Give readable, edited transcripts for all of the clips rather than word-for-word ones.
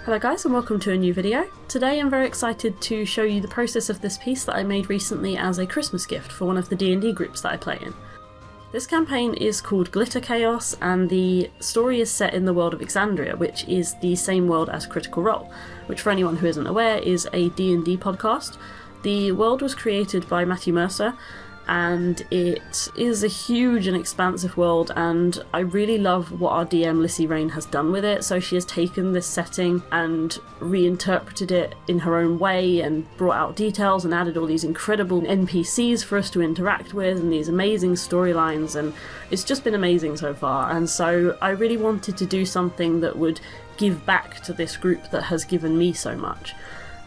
Hello guys and welcome to a new video. Today I'm very excited to show you the process of this piece that I made recently as a Christmas gift for one of the D&D groups that I play in. This campaign is called Glitter Chaos and the story is set in the world of Exandria, which is the same world as Critical Role, which for anyone who isn't aware is a D&D podcast. The world was created by Matthew Mercer and it is a huge and expansive world, and I really love what our DM Lissy Rain has done with it. So she has taken this setting and reinterpreted it in her own way and brought out details and added all these incredible NPCs for us to interact with and these amazing storylines, and it's just been amazing so far. And so I really wanted to do something that would give back to this group that has given me so much.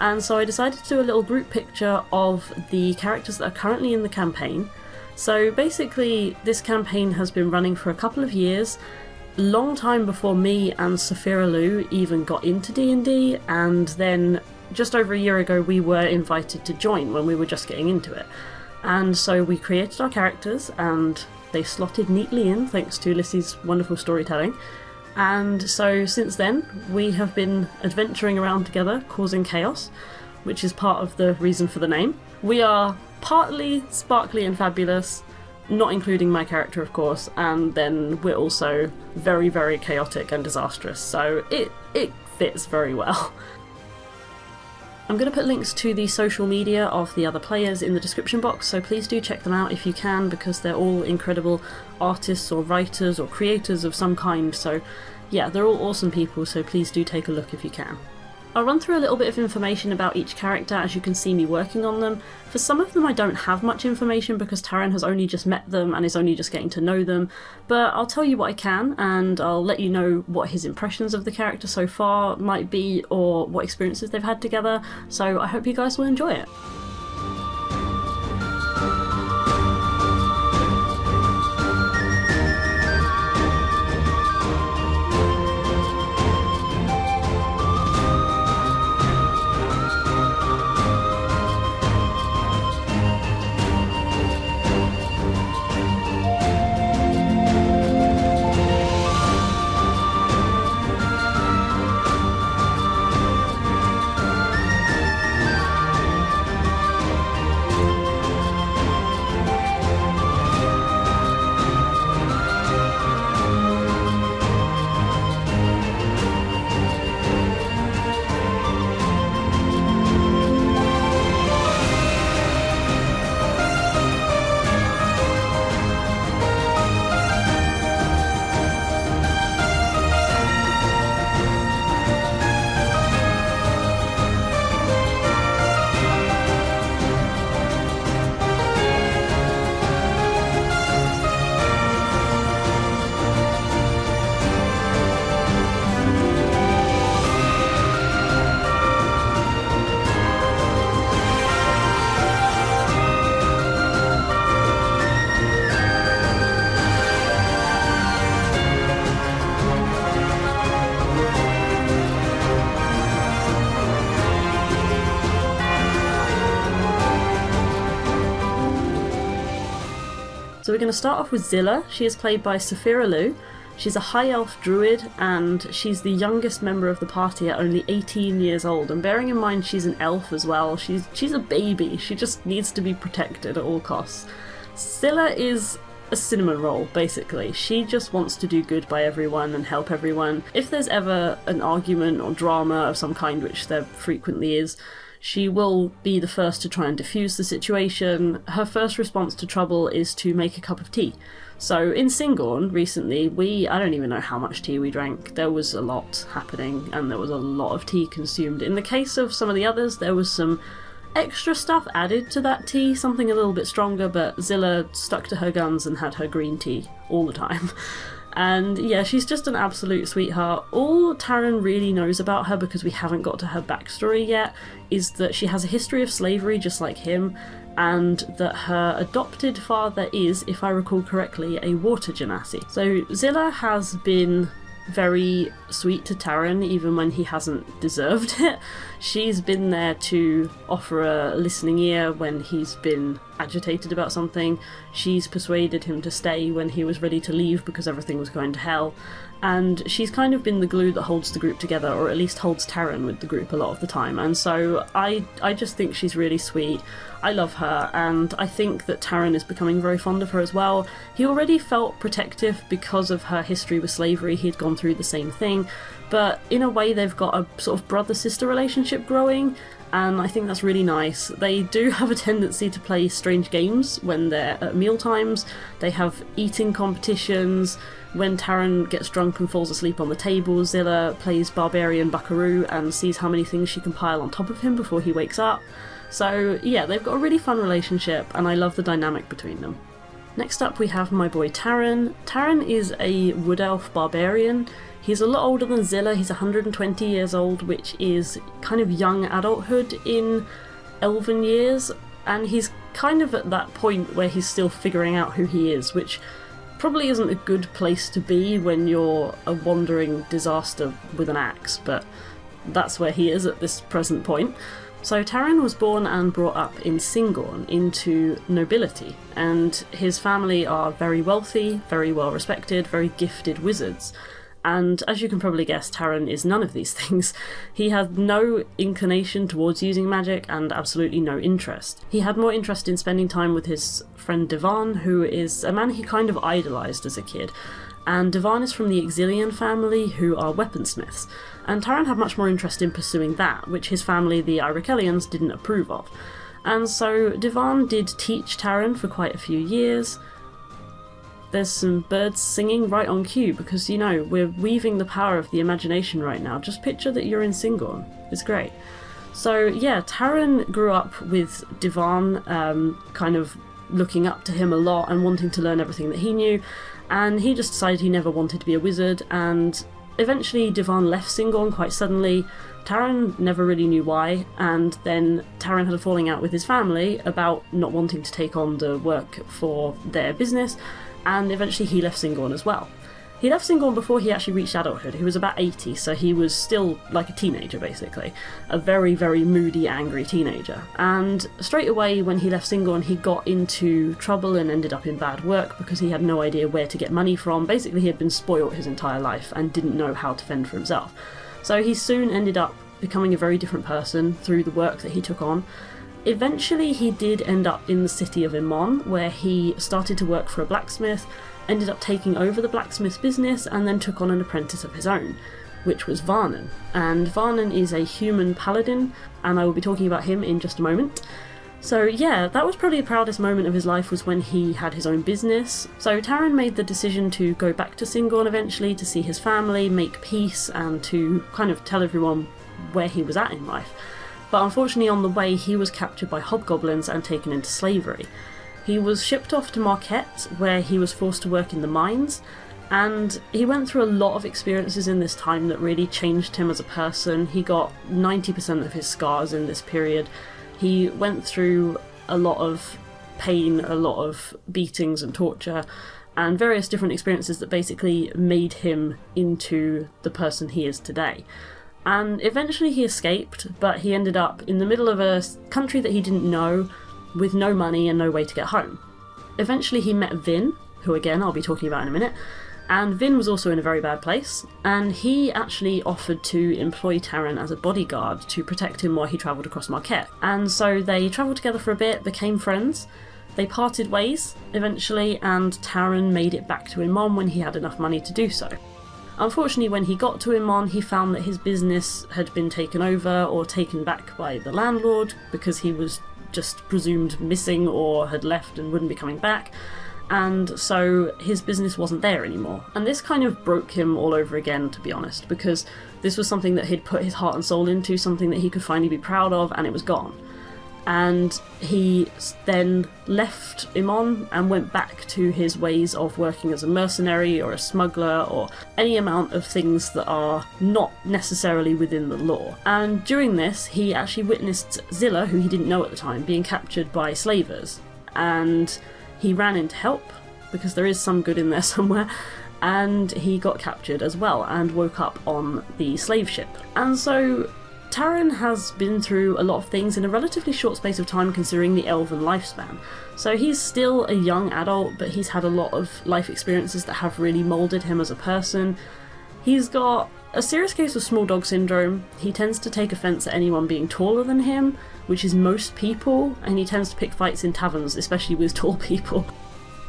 And so I decided to do a little group picture of the characters that are currently in the campaign. So basically this campaign has been running for a couple of years, long time before me and Saphira Lou even got into D&D, and then just over a year ago we were invited to join when we were just getting into it. And so we created our characters and they slotted neatly in thanks to Lissy's wonderful storytelling. And so since then we have been adventuring around together, causing chaos, which is part of the reason for the name. We are partly sparkly and fabulous, not including my character of course, and then we're also very, very chaotic and disastrous, so it fits very well. I'm going to put links to the social media of the other players in the description box, so please do check them out if you can, because they're all incredible artists or writers or creators of some kind. So yeah, they're all awesome people, so please do take a look if you can. I'll run through a little bit of information about each character as you can see me working on them. For some of them I don't have much information because Taryn has only just met them and is only just getting to know them, but I'll tell you what I can and I'll let you know what his impressions of the character so far might be or what experiences they've had together, so I hope you guys will enjoy it. So we're going to start off with Zilla. She is played by Saphira Lou. She's a high elf druid and she's the youngest member of the party at only 18 years old, and bearing in mind she's an elf as well, she's a baby, she just needs to be protected at all costs. Zilla is a cinnamon roll basically. She just wants to do good by everyone and help everyone. If there's ever an argument or drama of some kind, which there frequently is, she will be the first to try and diffuse the situation. Her first response to trouble is to make a cup of tea. So in Singorn recently, I don't even know how much tea we drank. There was a lot happening and there was a lot of tea consumed. In the case of some of the others, there was some extra stuff added to that tea, something a little bit stronger, but Zilla stuck to her guns and had her green tea all the time. And yeah, she's just an absolute sweetheart. All Taryn really knows about her, because we haven't got to her backstory yet, is that she has a history of slavery just like him, and that her adopted father is, if I recall correctly, a water genasi. So Zilla has been very sweet to Taryn even when he hasn't deserved it. She's been there to offer a listening ear when he's been agitated about something. She's persuaded him to stay when he was ready to leave because everything was going to hell. And she's kind of been the glue that holds the group together, or at least holds Taryn with the group a lot of the time. And so I just think she's really sweet. I love her, and I think that Taryn is becoming very fond of her as well. He already felt protective because of her history with slavery. He'd gone through the same thing, but in a way they've got a sort of brother-sister relationship growing, and I think that's really nice. They do have a tendency to play strange games when they're at meal times. They have eating competitions. When Taryn gets drunk and falls asleep on the table, Zilla plays Barbarian Buckaroo and sees how many things she can pile on top of him before he wakes up. So yeah, they've got a really fun relationship, and I love the dynamic between them. Next up we have my boy Taryn. Taryn is a wood elf barbarian. He's a lot older than Zilla. He's 120 years old, which is kind of young adulthood in elven years, and he's kind of at that point where he's still figuring out who he is, which probably isn't a good place to be when you're a wandering disaster with an axe, but that's where he is at this present point. So Taryn was born and brought up in Syngorn into nobility, and his family are very wealthy, very well respected, very gifted wizards. And as you can probably guess, Taryn is none of these things. He had no inclination towards using magic and absolutely no interest. He had more interest in spending time with his friend Varnon, who is a man he kind of idolised as a kid. And Varnon is from the Exilian family, who are weaponsmiths. And Taryn had much more interest in pursuing that, which his family, the Irokelians, didn't approve of. And so Varnon did teach Taryn for quite a few years. There's some birds singing right on cue because, you know, we're weaving the power of the imagination right now. Just picture that you're in Syngorn. It's great. So yeah, Taryn grew up with Varnon, kind of looking up to him a lot and wanting to learn everything that he knew, and he just decided he never wanted to be a wizard, and eventually Varnon left Syngorn quite suddenly. Taryn never really knew why, and then Taryn had a falling out with his family about not wanting to take on the work for their business, and eventually he left Syngorn as well. He left Syngorn before he actually reached adulthood. He was about 80, so he was still like a teenager, basically. A very, very moody, angry teenager. And straight away when he left Syngorn, he got into trouble and ended up in bad work because he had no idea where to get money from. Basically, he had been spoilt his entire life and didn't know how to fend for himself. So he soon ended up becoming a very different person through the work that he took on. Eventually, he did end up in the city of Imon, where he started to work for a blacksmith, ended up taking over the blacksmith's business, and then took on an apprentice of his own, which was Varnon. And Varnon is a human paladin, and I will be talking about him in just a moment. So yeah, that was probably the proudest moment of his life, was when he had his own business. So Taryn made the decision to go back to Syngorn eventually to see his family, make peace, and to kind of tell everyone where he was at in life. But unfortunately on the way he was captured by hobgoblins and taken into slavery. He was shipped off to Marquette, where he was forced to work in the mines, and he went through a lot of experiences in this time that really changed him as a person. He got 90% of his scars in this period. He went through a lot of pain, a lot of beatings and torture, and various different experiences that basically made him into the person he is today. And eventually he escaped, but he ended up in the middle of a country that he didn't know, with no money and no way to get home. Eventually he met Vin, who again I'll be talking about in a minute, and Vin was also in a very bad place, and he actually offered to employ Taryn as a bodyguard to protect him while he travelled across Marquette. And so they travelled together for a bit, became friends, they parted ways eventually, and Taryn made it back to Imon when he had enough money to do so. Unfortunately, when he got to Imon, he found that his business had been taken over or taken back by the landlord because he was just presumed missing or had left and wouldn't be coming back, and so his business wasn't there anymore. And this kind of broke him all over again, to be honest, because this was something that he'd put his heart and soul into, something that he could finally be proud of, and it was gone. And he then left Imon and went back to his ways of working as a mercenary or a smuggler or any amount of things that are not necessarily within the law. And during this, he actually witnessed Zilla, who he didn't know at the time, being captured by slavers. And he ran in to help, because there is some good in there somewhere, and he got captured as well and woke up on the slave ship. And so Taryn has been through a lot of things in a relatively short space of time considering the elven lifespan. So he's still a young adult, but he's had a lot of life experiences that have really moulded him as a person. He's got a serious case of small dog syndrome. He tends to take offence at anyone being taller than him, which is most people, and he tends to pick fights in taverns, especially with tall people.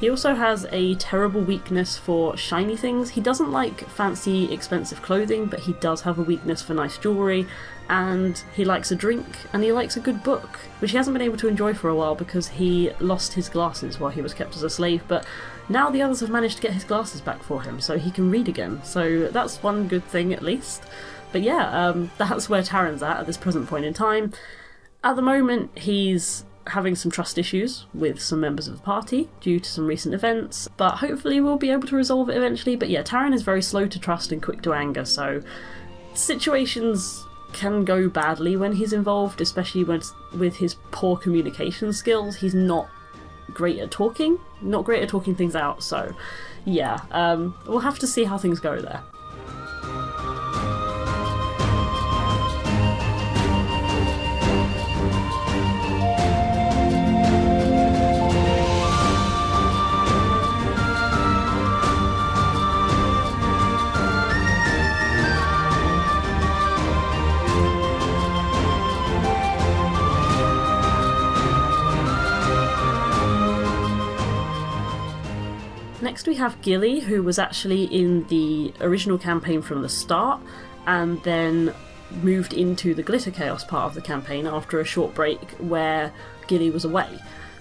He also has a terrible weakness for shiny things. He doesn't like fancy, expensive clothing, but he does have a weakness for nice jewellery, and he likes a drink, and he likes a good book, which he hasn't been able to enjoy for a while because he lost his glasses while he was kept as a slave, but now the others have managed to get his glasses back for him, so he can read again, so that's one good thing at least. But yeah, that's where Taryn's at this present point in time. At the moment, he's having some trust issues with some members of the party due to some recent events, but hopefully we'll be able to resolve it eventually. But yeah, Taryn is very slow to trust and quick to anger, so situations can go badly when he's involved, especially with his poor communication skills. He's not great at talking things out, so yeah, we'll have to see how things go there. Next we have Gilly, who was actually in the original campaign from the start, and then moved into the Glitter Chaos part of the campaign after a short break where Gilly was away.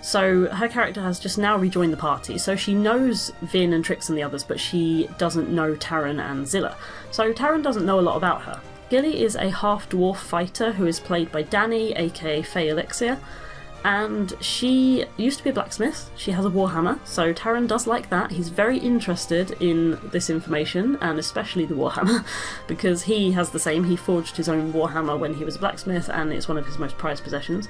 So her character has just now rejoined the party, so she knows Vin and Trix and the others, but she doesn't know Taryn and Zilla. So Taryn doesn't know a lot about her. Gilly is a half-dwarf fighter who is played by Danny, aka Faye Elixir, and she used to be a blacksmith. She has a warhammer, so Taryn does like that. He's very interested in this information, and especially the warhammer, because he has the same. He forged his own warhammer when he was a blacksmith, and it's one of his most prized possessions.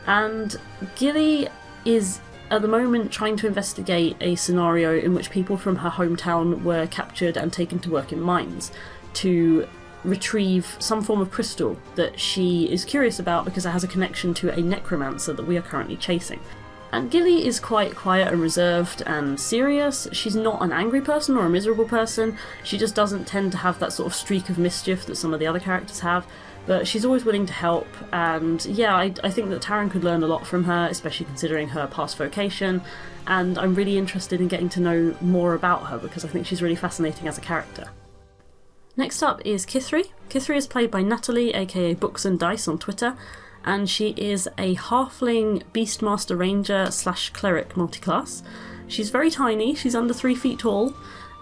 And Gilly is at the moment trying to investigate a scenario in which people from her hometown were captured and taken to work in mines to retrieve some form of crystal that she is curious about because it has a connection to a necromancer that we are currently chasing. And Gilly is quite quiet and reserved and serious. She's not an angry person or a miserable person. She just doesn't tend to have that sort of streak of mischief that some of the other characters have, but she's always willing to help. And yeah, I think that Taryn could learn a lot from her, especially considering her past vocation, and I'm really interested in getting to know more about her because I think she's really fascinating as a character. Next up is Kittery. Kittery is played by Natalie, aka Books and Dice on Twitter, and she is a halfling Beastmaster Ranger / cleric multiclass. She's very tiny, she's under 3 feet tall,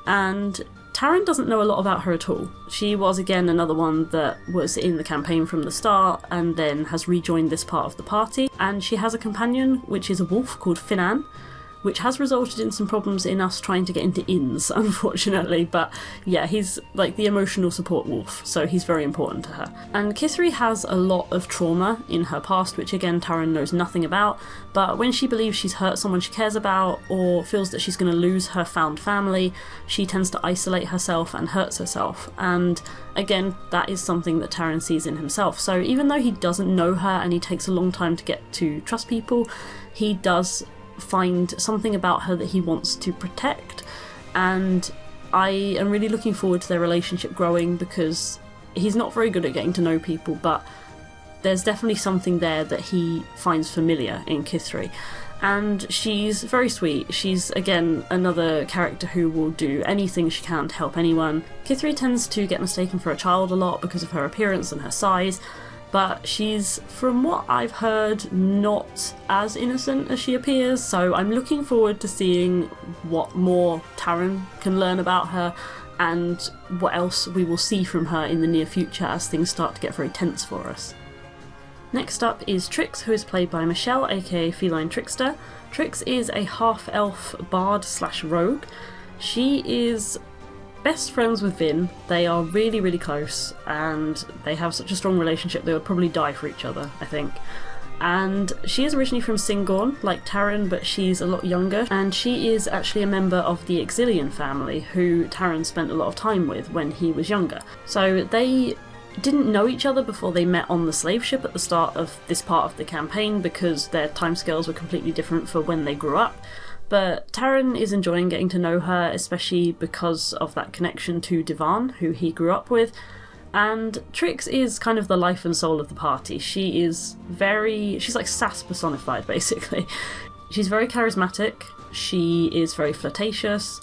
and Taryn doesn't know a lot about her at all. She was again another one that was in the campaign from the start and then has rejoined this part of the party, and she has a companion which is a wolf called Finan, which has resulted in some problems in us trying to get into inns, unfortunately, but yeah, he's like the emotional support wolf, so he's very important to her. And Kittery has a lot of trauma in her past, which again Taryn knows nothing about, but when she believes she's hurt someone she cares about or feels that she's going to lose her found family, she tends to isolate herself and hurts herself, and again, that is something that Taryn sees in himself. So even though he doesn't know her and he takes a long time to get to trust people, he does find something about her that he wants to protect, and I am really looking forward to their relationship growing because he's not very good at getting to know people, but there's definitely something there that he finds familiar in Kittery. And she's very sweet. She's again another character who will do anything she can to help anyone. Kittery tends to get mistaken for a child a lot because of her appearance and her size, but she's, from what I've heard, not as innocent as she appears, so I'm looking forward to seeing what more Taryn can learn about her and what else we will see from her in the near future as things start to get very tense for us. Next up is Trix, who is played by Michelle, aka Feline Trickster. Trix is a half-elf bard / rogue. She is best friends with Vin. They are really, really close, and they have such a strong relationship they would probably die for each other, I think. And she is originally from Singorn, like Taryn, but she's a lot younger, and she is actually a member of the Exilian family, who Taryn spent a lot of time with when he was younger. So they didn't know each other before they met on the slave ship at the start of this part of the campaign because their timescales were completely different for when they grew up. But Taryn is enjoying getting to know her, especially because of that connection to Varnon, who he grew up with. And Trix is kind of the life and soul of the party. She's like sass personified, basically. She's very charismatic, she is very flirtatious,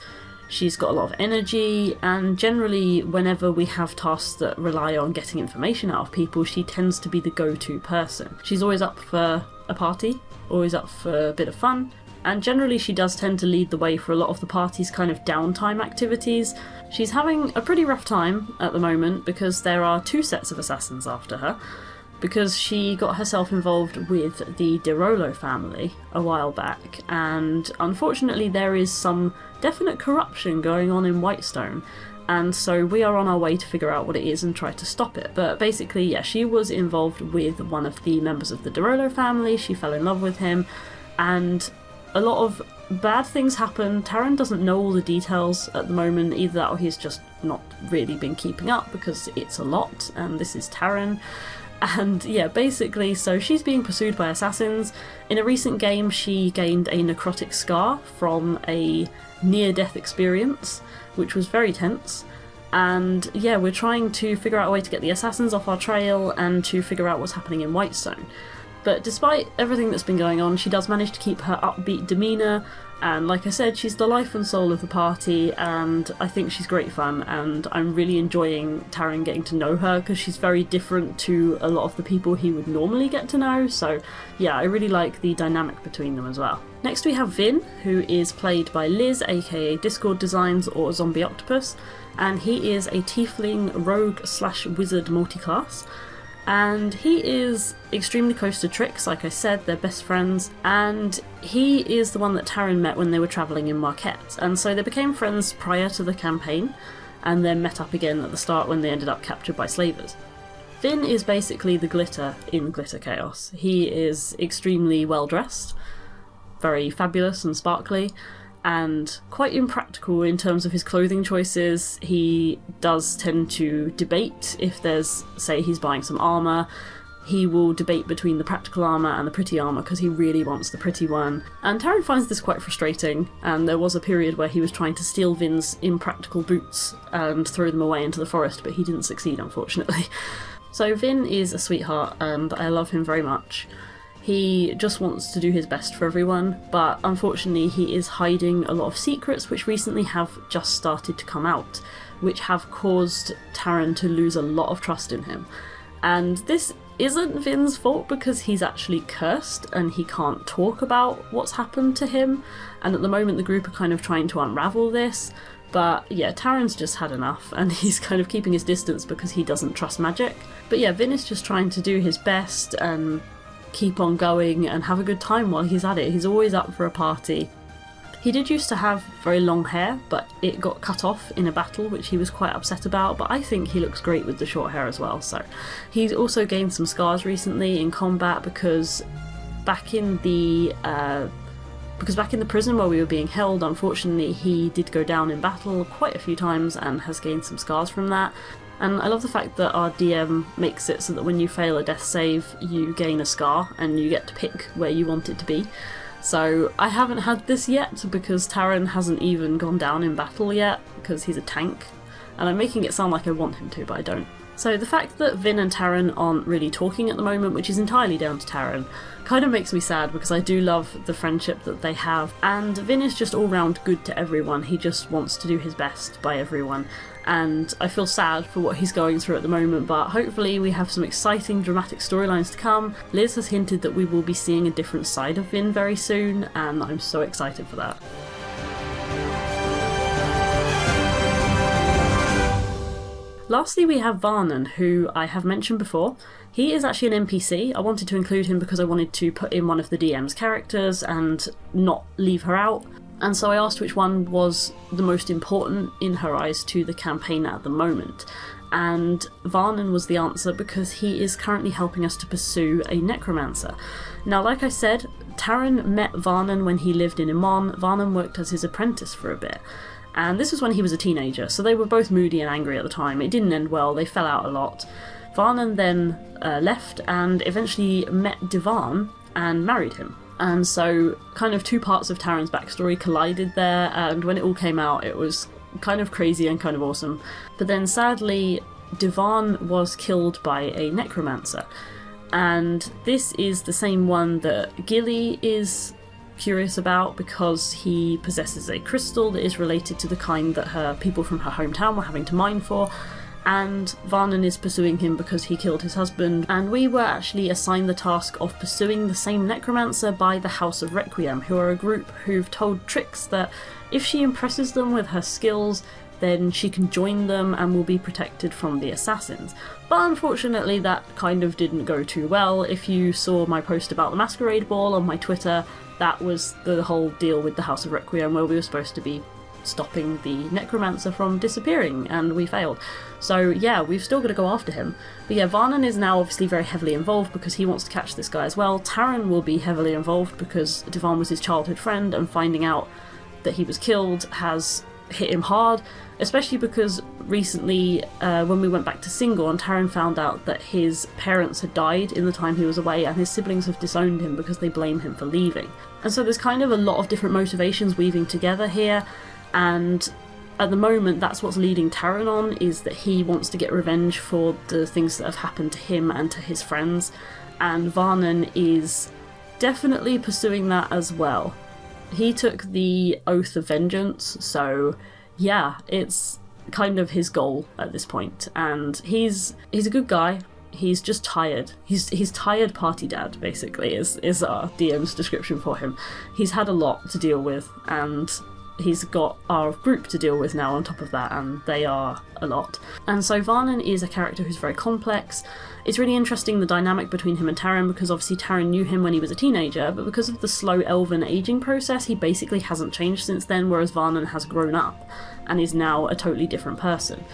she's got a lot of energy, and generally whenever we have tasks that rely on getting information out of people, she tends to be the go-to person. She's always up for a party, always up for a bit of fun, and generally she does tend to lead the way for a lot of the party's kind of downtime activities. She's having a pretty rough time at the moment because there are 2 sets of assassins after her, because she got herself involved with the Derolo family a while back, and unfortunately there is some definite corruption going on in Whitestone, and so we are on our way to figure out what it is and try to stop it. But basically, yeah, she was involved with one of the members of the Derolo family, she fell in love with him, and a lot of bad things happen. Taryn doesn't know all the details at the moment, either that or he's just not really been keeping up because it's a lot, and this is Taryn. And yeah, basically, so she's being pursued by assassins. In a recent game, she gained a necrotic scar from a near-death experience, which was very tense. And yeah, we're trying to figure out a way to get the assassins off our trail and to figure out what's happening in Whitestone. But despite everything that's been going on, she does manage to keep her upbeat demeanour, and like I said, she's the life and soul of the party, and I think she's great fun, and I'm really enjoying Taryn getting to know her because she's very different to a lot of the people he would normally get to know, so yeah, I really like the dynamic between them as well. Next we have Vin, who is played by Liz, aka Discord Designs or Zombie Octopus, and he is a tiefling rogue / wizard multiclass. And he is extremely close to Trix, like I said, they're best friends, and he is the one that Taryn met when they were travelling in Marquette, and so they became friends prior to the campaign, and then met up again at the start when they ended up captured by slavers. Vin is basically the glitter in Glitter Chaos. He is extremely well dressed, very fabulous and sparkly, and quite impractical in terms of his clothing choices. He does tend to debate if there's, say he's buying some armour, he will debate between the practical armour and the pretty armour because he really wants the pretty one. And Taryn finds this quite frustrating, and there was a period where he was trying to steal Vin's impractical boots and throw them away into the forest, but he didn't succeed, unfortunately. So Vin is a sweetheart and I love him very much. He just wants to do his best for everyone, but unfortunately he is hiding a lot of secrets which recently have just started to come out, which have caused Taryn to lose a lot of trust in him. And this isn't Vin's fault because he's actually cursed and he can't talk about what's happened to him, and at the moment the group are kind of trying to unravel this. But yeah, Taryn's just had enough and he's kind of keeping his distance because he doesn't trust magic. But yeah, Vin is just trying to do his best and keep on going and have a good time while he's at it. He's always up for a party. He did used to have very long hair, but it got cut off in a battle, which he was quite upset about, but I think he looks great with the short hair as well. So he's also gained some scars recently in combat because back in the prison where we were being held, unfortunately he did go down in battle quite a few times and has gained some scars from that. And I love the fact that our DM makes it so that when you fail a death save, you gain a scar and you get to pick where you want it to be. So I haven't had this yet because Taryn hasn't even gone down in battle yet because he's a tank. And I'm making it sound like I want him to, but I don't. So the fact that Vin and Taryn aren't really talking at the moment, which is entirely down to Taryn, kind of makes me sad because I do love the friendship that they have. And Vin is just all round good to everyone. He just wants to do his best by everyone. And I feel sad for what he's going through at the moment, but hopefully we have some exciting dramatic storylines to come. Liz has hinted that we will be seeing a different side of Vin very soon, and I'm so excited for that. Lastly we have Varnon, who I have mentioned before. He is actually an NPC. I wanted to include him because I wanted to put in one of the DM's characters and not leave her out. And so I asked which one was the most important in her eyes to the campaign at the moment. And Varnon was the answer because he is currently helping us to pursue a necromancer. Now, like I said, Taryn met Varnon when he lived in Imon. Varnon worked as his apprentice for a bit. And this was when he was a teenager, so they were both moody and angry at the time. It didn't end well, they fell out a lot. Varnon then left and eventually met Varnon and married him. And so kind of two parts of Taryn's backstory collided there, and when it all came out it was kind of crazy and kind of awesome. But then sadly Varnon was killed by a necromancer, and this is the same one that Gilly is curious about because he possesses a crystal that is related to the kind that her people from her hometown were having to mine for, and Varnon is pursuing him because he killed his husband, and we were actually assigned the task of pursuing the same necromancer by the House of Requiem, who are a group who've told Trix that if she impresses them with her skills then she can join them and will be protected from the assassins. But unfortunately that kind of didn't go too well. If you saw my post about the masquerade ball on my Twitter, that was the whole deal with the House of Requiem, where we were supposed to be stopping the necromancer from disappearing, and we failed. So yeah, we've still got to go after him. But yeah, Varnon is now obviously very heavily involved because he wants to catch this guy as well. Taryn will be heavily involved because Varnon was his childhood friend, and finding out that he was killed has hit him hard, especially because recently when we went back to Singorn, Taryn found out that his parents had died in the time he was away, and his siblings have disowned him because they blame him for leaving. And so there's kind of a lot of different motivations weaving together here, and at the moment that's what's leading Taryn on, is that he wants to get revenge for the things that have happened to him and to his friends, and Varnon is definitely pursuing that as well. He took the Oath of Vengeance, so yeah, it's kind of his goal at this point, and he's a good guy. He's just tired. He's tired party dad, basically, is our DM's description for him. He's had a lot to deal with, and he's got our group to deal with now on top of that, and they are a lot. And so Varnon is a character who's very complex. It's really interesting, the dynamic between him and Taryn, because obviously Taryn knew him when he was a teenager, but because of the slow elven aging process, he basically hasn't changed since then, whereas Varnon has grown up and is now a totally different person.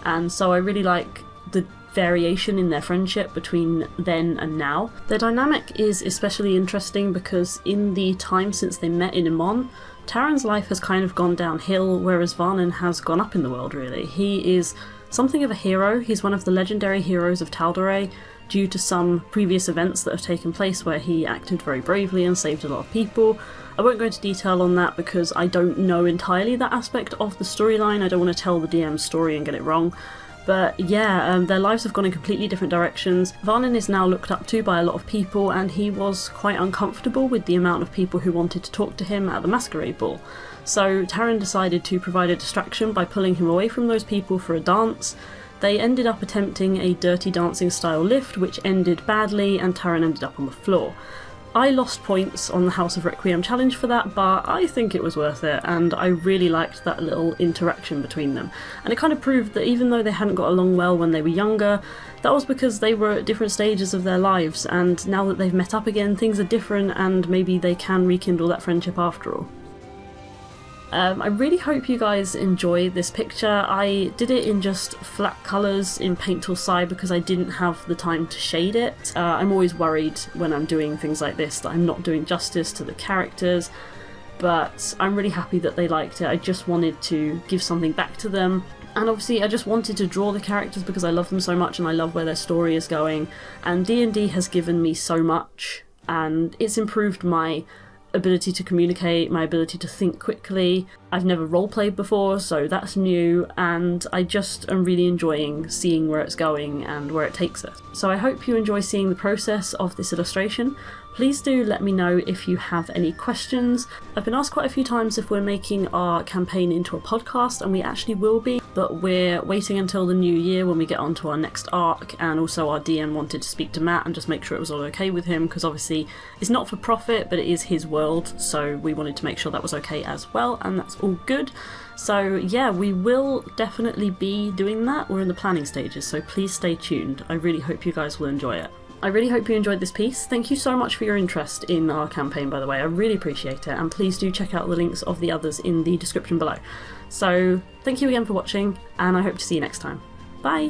And so I really like the variation in their friendship between then and now. Their dynamic is especially interesting because in the time since they met in Imon, Taryn's life has kind of gone downhill, whereas Varnon has gone up in the world, really. He is something of a hero. He's one of the legendary heroes of Tal'Dorei due to some previous events that have taken place where he acted very bravely and saved a lot of people. I won't go into detail on that because I don't know entirely that aspect of the storyline. I don't want to tell the DM's story and get it wrong. But yeah, their lives have gone in completely different directions. Varnon is now looked up to by a lot of people, and he was quite uncomfortable with the amount of people who wanted to talk to him at the masquerade ball. So Taryn decided to provide a distraction by pulling him away from those people for a dance. They ended up attempting a dirty dancing style lift, which ended badly, and Taryn ended up on the floor. I lost points on the House of Requiem challenge for that, but I think it was worth it, and I really liked that little interaction between them. And it kind of proved that even though they hadn't got along well when they were younger, that was because they were at different stages of their lives, and now that they've met up again, things are different, and maybe they can rekindle that friendship after all. I really hope you guys enjoy this picture. I did it in just flat colours in Paint Tool Sci because I didn't have the time to shade it. I'm always worried when I'm doing things like this that I'm not doing justice to the characters, but I'm really happy that they liked it. I just wanted to give something back to them. And obviously I just wanted to draw the characters because I love them so much and I love where their story is going. And D&D has given me so much, and it's improved my ability to communicate, my ability to think quickly. I've never roleplayed before, so that's new, and I just am really enjoying seeing where it's going and where it takes us. So I hope you enjoy seeing the process of this illustration. Please do let me know if you have any questions. I've been asked quite a few times if we're making our campaign into a podcast, and we actually will be, but we're waiting until the new year when we get onto our next arc, and also our DM wanted to speak to Matt and just make sure it was all okay with him, because obviously it's not for profit, but it is his world, so we wanted to make sure that was okay as well, and that's all good. So yeah, we will definitely be doing that. We're in the planning stages, so please stay tuned. I really hope you guys will enjoy it. I really hope you enjoyed this piece. Thank you so much for your interest in our campaign, by the way. I really appreciate it, and please do check out the links of the others in the description below. So thank you again for watching, and I hope to see you next time. Bye!